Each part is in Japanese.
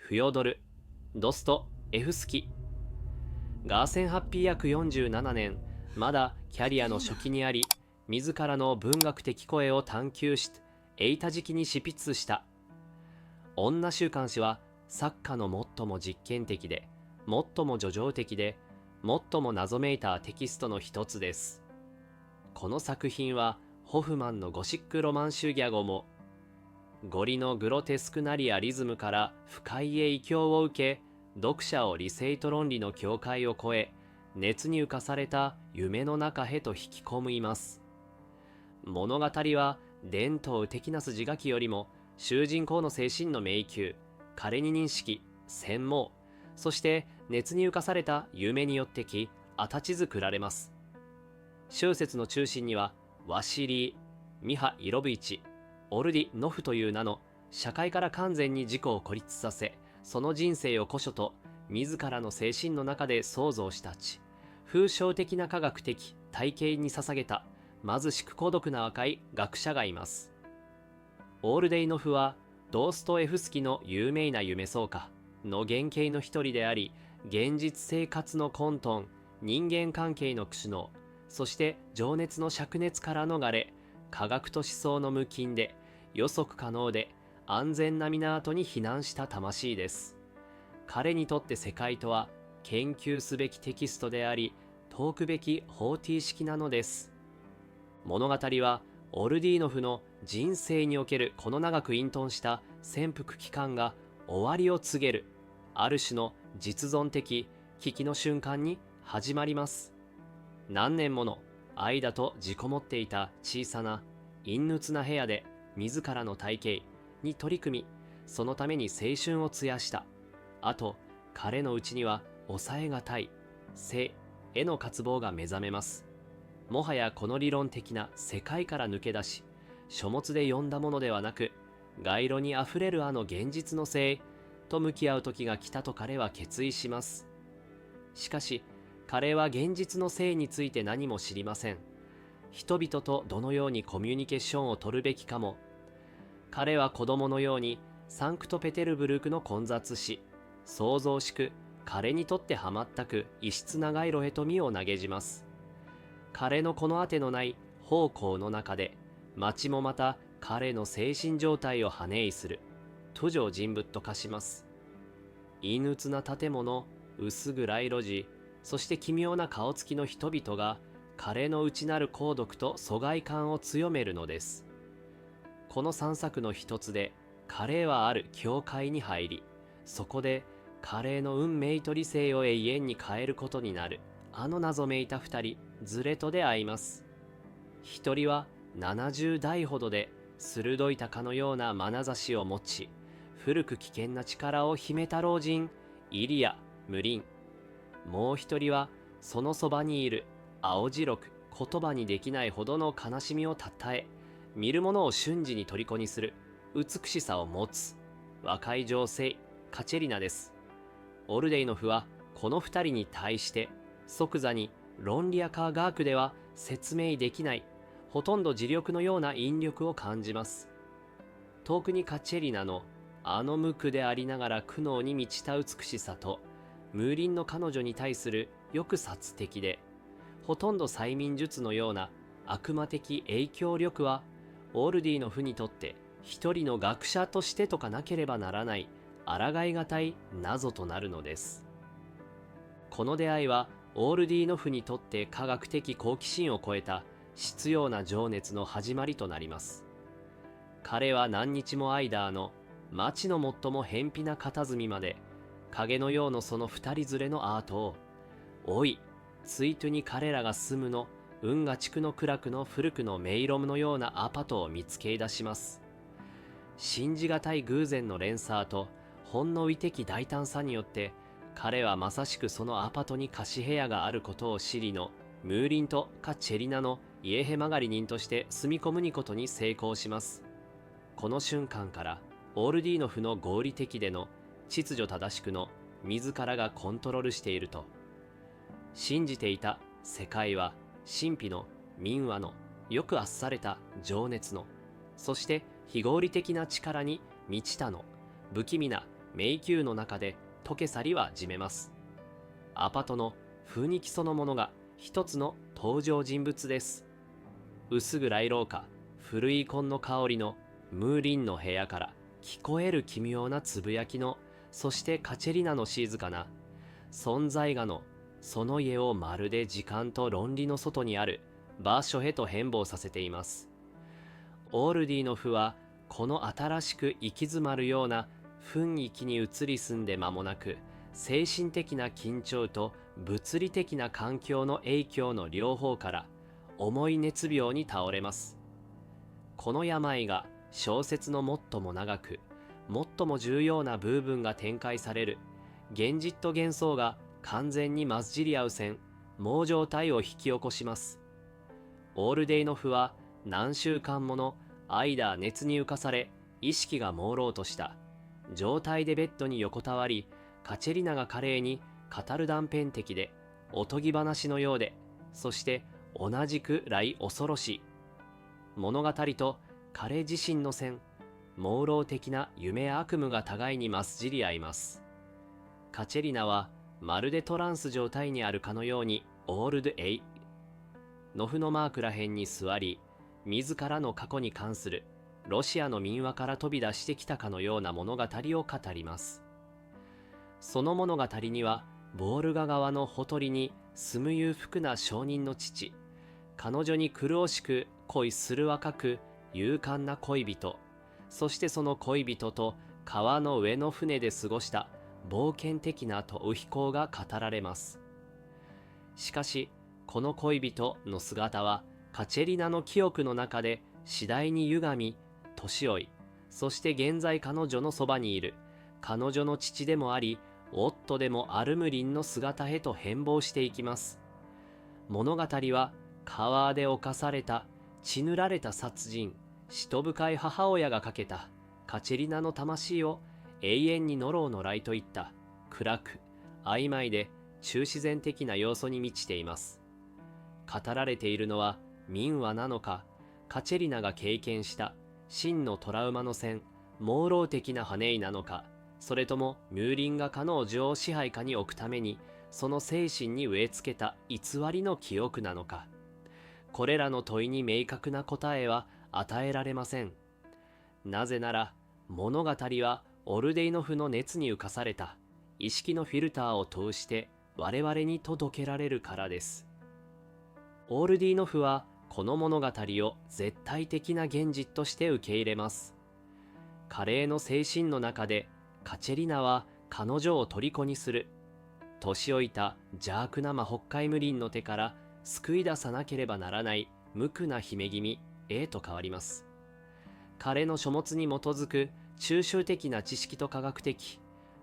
フヨドル・ドストエフスキ。ガー1847年、まだキャリアの初期にあり、自らの文学的声を探求し、得た時期に執筆した。女週刊誌は作家の最も実験的で、最も叙情的で、最も謎めいたテキストの一つです。この作品はホフマンのゴシックロマン集ギャゴも、ゴリのグロテスクなリアリズムから不快へ異教を受け、読者を理性と論理の境界を越え、熱に浮かされた夢の中へと引き込みます。物語は伝統的な筋書きよりも、囚人公の精神の迷宮、カレニニン式、洗脳、そして熱に浮かされた夢によって形作られます。終節の中心には、ワシリー・ミハ・イロブイチ、オルディ・ノフという名の社会から完全に自己を孤立させ、その人生を古書と自らの精神の中で創造したち、風潮的な科学的体系に捧げた貧しく孤独な若い学者がいます。オールデイノフはドーストエフスキの有名な夢想家の原型の一人であり、現実生活の混沌、人間関係の苦悩、そして情熱の灼熱から逃れ、科学と思想の無菌で予測可能で安全な港に避難した魂です。彼にとって世界とは研究すべきテキストであり、説くべき方程式なのです。物語はオルディーノフの人生におけるこの長く隠遁した潜伏期間が終わりを告げる、ある種の実存的危機の瞬間に始まります。何年もの間と自己持っていた小さな陰鬱な部屋で自らの体系に取り組み、そのために青春を費やした。あと彼のうちには抑えがたい性への渇望が目覚めます。もはやこの理論的な世界から抜け出し、書物で読んだものではなく、街路にあふれるあの現実の性と向き合う時が来たと彼は決意します。しかし彼は現実の性について何も知りません。人々とどのようにコミュニケーションを取るべきかも。彼は子供のようにサンクトペテルブルクの混雑し、創造しく彼にとってはまったく異質な街路へと身を投げじます。彼のこのあてのない方向の中で、街もまた彼の精神状態を跳ねいする途上人物と化します。陰鬱な建物、薄暗い路地、そして奇妙な顔つきの人々が彼の内なる孤独と疎外感を強めるのです。この3作の一つで、彼はある教会に入り、そこで彼の運命と理性を永遠に変えることになるあの謎めいた2人ズレと出会います。一人は70代ほどで鋭い鷹のような眼差しを持ち、古く危険な力を秘めた老人イリア・ムリン。もう一人はそのそばにいる青白く言葉にできないほどの悲しみをたたえ、見る者を瞬時に虜にする美しさを持つ若い女性カチェリナです。オルデイノフはこの二人に対して即座に論理や科学では説明できない、ほとんど磁力のような引力を感じます。遠くにカチェリナのあの無垢でありながら苦悩に満ちた美しさと、ムーリンの彼女に対する抑殺的でほとんど催眠術のような悪魔的影響力は、オールディのフにとって一人の学者としてとかなければならない抗いがたい謎となるのです。この出会いはオールディノフにとって科学的好奇心を超えた執拗な情熱の始まりとなります。彼は何日も間の町の最も偏僻な佇みまで、影のようのその二人連れのアートを、おい、ついとに彼らが住むの運河地区の暗くの古くのメイロムのようなアパトを見つけ出します。信じがたい偶然の連鎖と本能意的大胆さによって、彼はまさしくそのアパトに貸し部屋があることを知りのムーリンとカチェリナのイエヘ曲がり人として住み込むにことに成功します。この瞬間からオールディーノフの合理的での秩序正しくの自らがコントロールしていると信じていた世界は、神秘の民話のよくあっされた情熱の、そして非合理的な力に満ちたの不気味な迷宮の中で溶け去りはじめます。アパトの雰囲気そのものが一つの登場人物です。薄暗い廊下、古い紺の香りのムーリンの部屋から聞こえる奇妙なつぶやきの、そしてカチェリナの静かな存在がの、その家をまるで時間と論理の外にある場所へと変貌させています。オールディの譜はこの新しく行き詰まるような雰囲気に移り住んで間もなく、精神的な緊張と物理的な環境の影響の両方から重い熱病に倒れます。この病が小説の最も長く最も重要な部分が展開される現実と幻想が完全に混じり合う線盲状態を引き起こします。オールデイの譜は何週間もの間熱に浮かされ意識が朦朧とした状態でベッドに横たわり、カチェリナが華麗に語る断片的でおとぎ話のようで、そして同じくらい恐ろしい物語と彼自身の線朦朧的な夢や悪夢が互いに混じり合います。カチェリナはまるでトランス状態にあるかのようにオールドエイノフのマークら辺に座り、自らの過去に関するロシアの民話から飛び出してきたかのような物語を語ります。その物語にはボールガ川のほとりに住む裕福な商人の父、彼女に苦しく恋する若く勇敢な恋人、そしてその恋人と川の上の船で過ごした冒険的な逃避行が語られます。しかしこの恋人の姿はカチェリナの記憶の中で次第に歪み、年老い、そして現在彼女のそばにいる彼女の父でもあり夫でもあるムリンの姿へと変貌していきます。物語は川で侵された血塗られた殺人、使徒深い母親がかけたカチェリナの魂を永遠にノロウの来といった暗く曖昧で中自然的な要素に満ちています。語られているのは民話なのか、カチェリナが経験した真のトラウマの線朦朧的な羽音なのか、それともミューリンが彼女を支配下に置くためにその精神に植え付けた偽りの記憶なのか、これらの問いに明確な答えは与えられません。なぜなら物語はオルデイノフの熱に浮かされた意識のフィルターを通して我々に届けられるからです。オールディノフはこの物語を絶対的な現実として受け入れます。華麗の精神の中でカチェリナは彼女を虜にする。年老いた邪悪な魔法界無輪の手から救い出さなければならない無垢な姫君へと変わります。彼の書物に基づく抽象的な知識と科学的、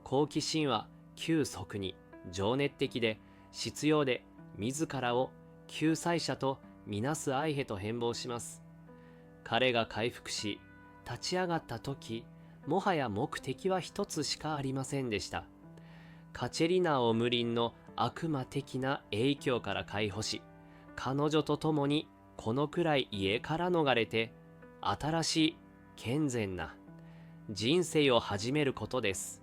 後期神話、旧則に情熱的で執拗で自らを救済者とみなす愛へと変貌します。彼が回復し立ち上がった時、もはや目的は一つしかありませんでした。カチェリナを無輪の悪魔的な影響から解放し、彼女と共にこのくらい家から逃れて新しい健全な人生を始めることです。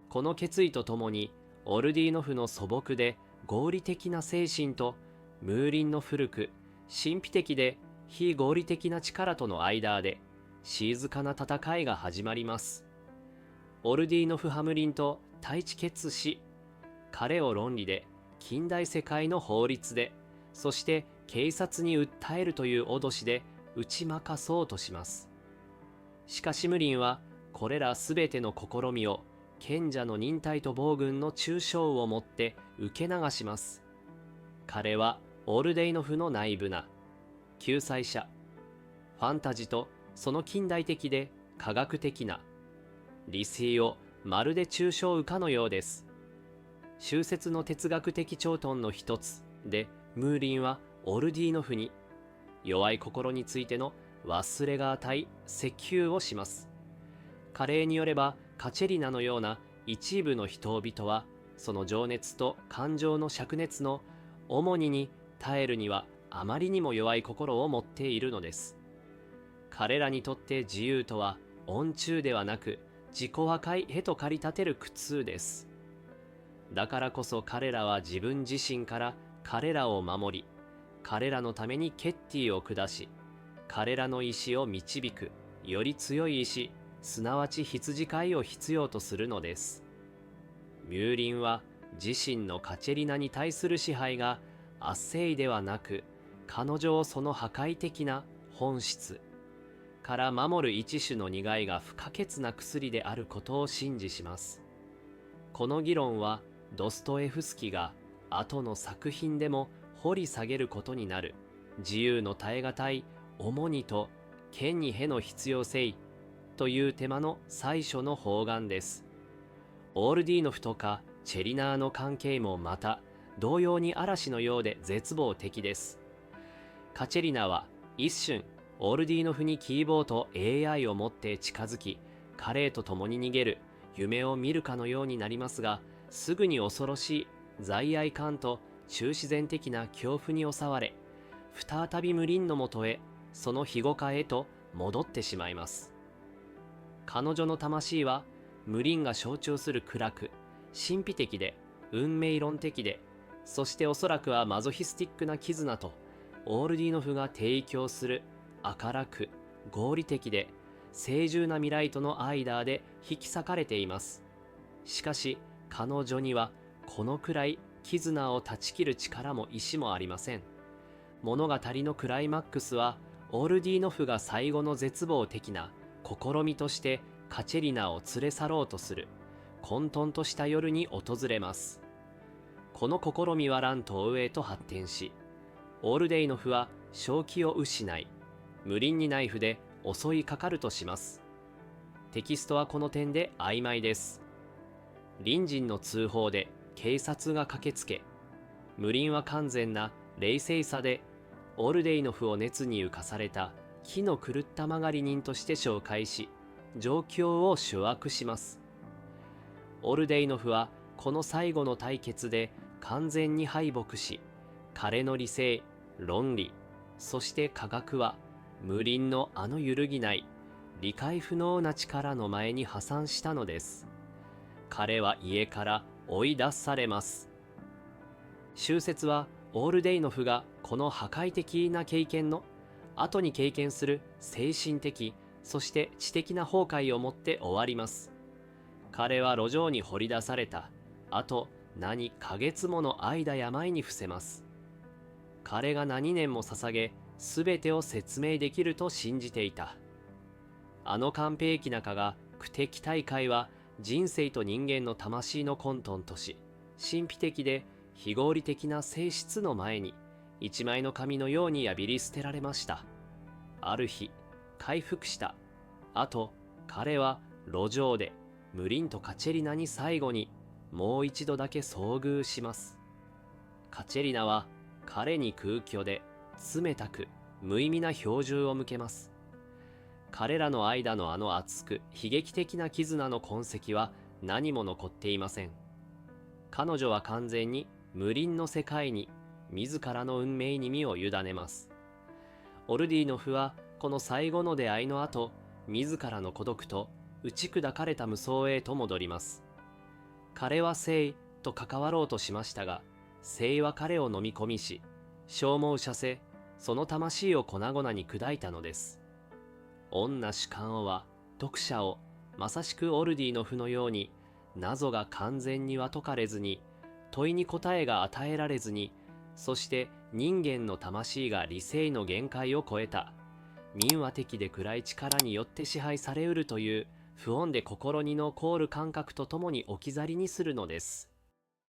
この決意とともにオルディノフの素朴で合理的な精神とムーリンの古く神秘的で非合理的な力との間で静かな戦いが始まります。オルディノフ・ハムリンと対峙決し、彼を論理で近代世界の法律で、そして警察に訴えるという脅しで打ち負かそうとします。しかしムリンはこれらすべての試みを賢者の忍耐と暴君の抽象をもって受け流します。彼はオルデイノフの内部な救済者、ファンタジーとその近代的で科学的な理性をまるで抽象うかのようです。終節の哲学的頂点の一つでムーリンはオルディノフに弱い心についての忘れがたい説求をします。加齢によればカチェリナのような一部の人々はその情熱と感情の灼熱の重荷に耐えるにはあまりにも弱い心を持っているのです。彼らにとって自由とは恩中ではなく自己破壊へと駆り立てる苦痛です。だからこそ彼らは自分自身から彼らを守り、彼らのためにケッティを下し、彼らの意志を導くより強い意志、すなわち羊飼いを必要とするのです。ミューリンは自身のカチェリナに対する支配が圧政ではなく、彼女をその破壊的な本質から守る一種の苦いが不可欠な薬であることを信じします。この議論はドストエフスキが後の作品でも掘り下げることになる自由の耐え難い重荷と剣にへの必要性というテマの最初の方眼です。オールディーノフとかチェリナーの関係もまた同様に嵐のようで絶望的です。カチェリナは一瞬オールディーノフにキーボーと AI を持って近づき、彼と共に逃げる夢を見るかのようになりますが、すぐに恐ろしい在愛感と中自然的な恐怖に襲われ、再び無輪のもとへ、その庇護下へと戻ってしまいます。彼女の魂は無輪が象徴する暗く、神秘的で運命論的で、そしておそらくはマゾヒスティックな絆とオールディーノフが提供する明るく合理的で清純な未来との間で引き裂かれています。しかし彼女にはこのくらい絆を断ち切る力も意志もありません。物語のクライマックスはオールディーノフが最後の絶望的な試みとしてカチェリナを連れ去ろうとする混沌とした夜に訪れます。この試みは乱闘へと発展し、オールデイノフは正気を失い、無輪にナイフで襲いかかるとします。テキストはこの点で曖昧です。隣人の通報で警察が駆けつけ、無輪は完全な冷静さでオールデイノフを熱に浮かされた気の狂った曲がり人として紹介し、状況を掌握します。オルデイノフはこの最後の対決で完全に敗北し、彼の理性、論理、そして科学は無輪のあの揺るぎない理解不能な力の前に破産したのです。彼は家から追い出されます。終節はオールデイノフがこの破壊的な経験の後に経験する精神的、そして知的な崩壊をもって終わります。彼は路上に掘り出された後何ヶ月もの間病に伏せます。彼が何年も捧げ全てを説明できると信じていた。あの完璧な化が苦敵大会は人生と人間の魂の混沌とし、神秘的で非合理的な性質の前に一枚の紙のように破り捨てられました。ある日回復した後、彼は路上で無輪とカチェリナに最後にもう一度だけ遭遇します。カチェリナは彼に空虚で冷たく無意味な表情を向けます。彼らの間のあの熱く悲劇的な絆の痕跡は何も残っていません。彼女は完全に無輪の世界に自らの運命に身を委ねます。オルディーノフはこの最後の出会いの後、自らの孤独と打ち砕かれた無双へと戻ります。彼は生と関わろうとしましたが、生は彼を飲み込みし、消耗させ、その魂を粉々に砕いたのです。女主観は読者をまさしくオルディーノフのように、謎が完全には解かれずに、問いに答えが与えられずに、そして人間の魂が理性の限界を超えた民話的で暗い力によって支配されうるという不穏で心に残る感覚とともに置き去りにするのです。